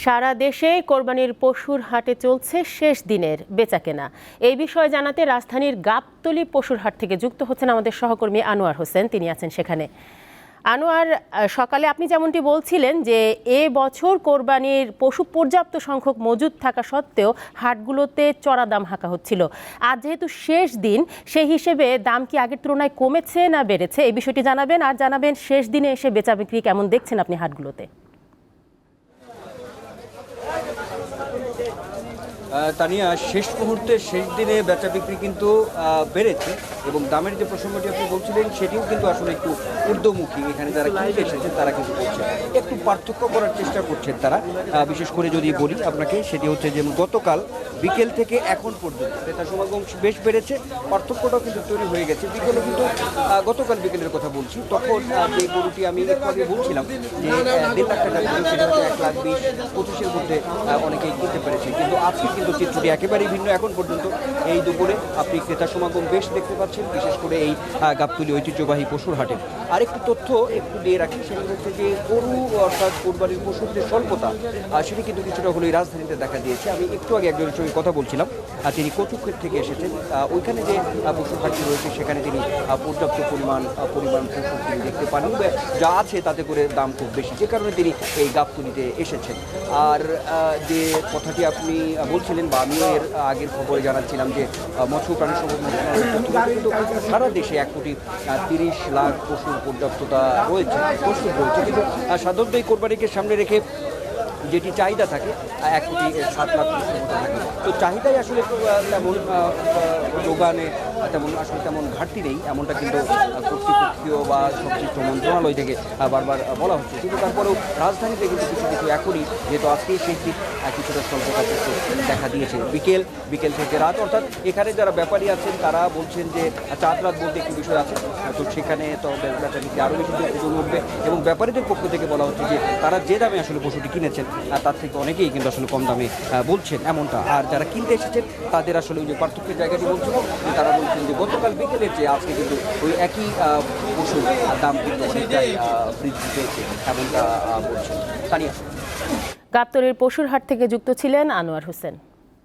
সারা দেশে কোরবানির পশুর হাটে চলছে শেষ দিনের বেচাকেনা। এই বিষয়ে জানাতে রাজধানীর গাবতলী পশুর হাট থেকে যুক্ত হচ্ছেন আমাদের সহকর্মী আনোয়ার হোসেন। তিনি আছেন সেখানে। আনোয়ার, সকালে আপনি যেমনটি বলছিলেন যে এ বছর কোরবানির পশু পর্যাপ্ত সংখ্যক মজুদ থাকা সত্ত্বেও হাটগুলোতে চড়া দাম হাঁকা হচ্ছিল। আজ যেহেতু শেষ দিন, সেই হিসেবে দাম কি আগের তুলনায় কমেছে না বেড়েছে, এই বিষয়টি জানাবেন। আর জানাবেন শেষ দিনে এসে বেচা বিক্রি কেমন দেখছেন আপনি হাটগুলোতে। তানিয়া, শেষ মুহূর্তে শেষ দিনে বেচা বিক্রি কিন্তু বেড়েছে এবং দামের যে প্রসঙ্গটি আপনি বলছিলেন সেটিও কিন্তু আসলে একটু ঊর্ধ্বমুখী। এখানে যারা কিনতে এসেছেন তারা কিন্তু করছেন, একটু পার্থক্য করার চেষ্টা করছেন তারা। বিশেষ করে যদি বলি আপনাকে, সেটি হচ্ছে যে গতকাল বিকেল থেকে এখন পর্যন্ত ক্রেতা সমাগম বেশ বেড়েছে, পার্থক্যটাও কিন্তু তৈরি হয়ে গেছে। বিকেলে কিন্তু গতকাল বিকেলের কথা বলছি, তখন যে গরুটি আমি একটু আগে বলছিলাম যে 1.5 লাখ টাকা ছিল, সেটা হচ্ছে 1,20,25,000 মধ্যে অনেকেই কিনতে পেরেছে। কিন্তু আজকে কিন্তু চিত্রটি একেবারেই ভিন্ন। এখন পর্যন্ত এই দুপুরে আপনি ক্রেতা সমাগম বেশ দেখতে পাচ্ছেন, বিশেষ করে এই গাবতলী ঐতিহ্যবাহী পশুর হাটে। আরেকটু তথ্য একটু দিয়ে রাখি, সেটা হচ্ছে যে গরু অর্থাৎ কোরবানির পশুর যে স্বল্পতা, সেটি কিন্তু কিছুটা হলেও এই রাজধানীতে দেখা দিয়েছে। আমি একটু আগে একজনের সঙ্গে কথা বলছিলাম, তিনি কচুক্ষেত থেকে এসেছেন। ওইখানে যে পশুর হাটটি রয়েছে সেখানে তিনি পর্যাপ্ত পরিমাণ পশু তিনি দেখতে পান, যা আছে তাতে করে দাম খুব বেশি, যে কারণে তিনি এই গাবতলীতে এসেছেন। আর যে কথাটি আপনি বলছিলেন বা আমিও এর আগের খবরে জানাচ্ছিলাম যে মৎস্য প্রাণী সম্পদ মন্ত্রণালয় কিন্তু সারা দেশে 1,30,00,000 পশুর পর্যাপ্ততা রয়েছে, প্রস্তুত রয়েছে। কিন্তু সাধারণত এই কোরবানিকে সামনে রেখে যেটি চাহিদা থাকে 1,07,00,000 থাকে। তো চাহিদাই আসলে তেমন যোগানে তেমন ঘাটতি নেই, এমনটা কিন্তু কর্তৃপক্ষীয় বা সংশ্লিষ্ট মন্ত্রণালয় থেকে বারবার বলা হচ্ছে। কিন্তু তারপরেও রাজধানীতে কিন্তু কিছু এখনই, যেহেতু আজকেই শেষ দিন, কিছুটা স্বল্পতা দেখা দিয়েছে। বিকেল থেকে রাত, অর্থাৎ এখানে যারা ব্যাপারী আছেন তারা বলছেন যে চাঁদ রাত বলতে একটি বিষয় আছে, তো সেখানে তো বেচা বিক্রি আরও বেশি জমে উঠবে। এবং ব্যাপারীদের পক্ষ থেকে বলা হচ্ছে যে তারা যে দামে আসলে পশুটি কিনেছেন তার থেকে অনেকেই কিন্তু আসলে কম দামে বলছেন এমনটা। আর যারা কিনতে এসেছেন তাদের আসলে ওই যে পার্থক্যের জায়গাটি বলছিল, তারা বলছেন যে গতকাল বিকেলের চেয়ে আজকে কিন্তু ওই একই পশুর দাম কিন্তু অনেকটাই বৃদ্ধি পেয়েছে এমনটা বলছেন। তানিয়া, গাবতলীর পশুর হাট থেকে যুক্ত ছিলেন আনোয়ার হোসেন।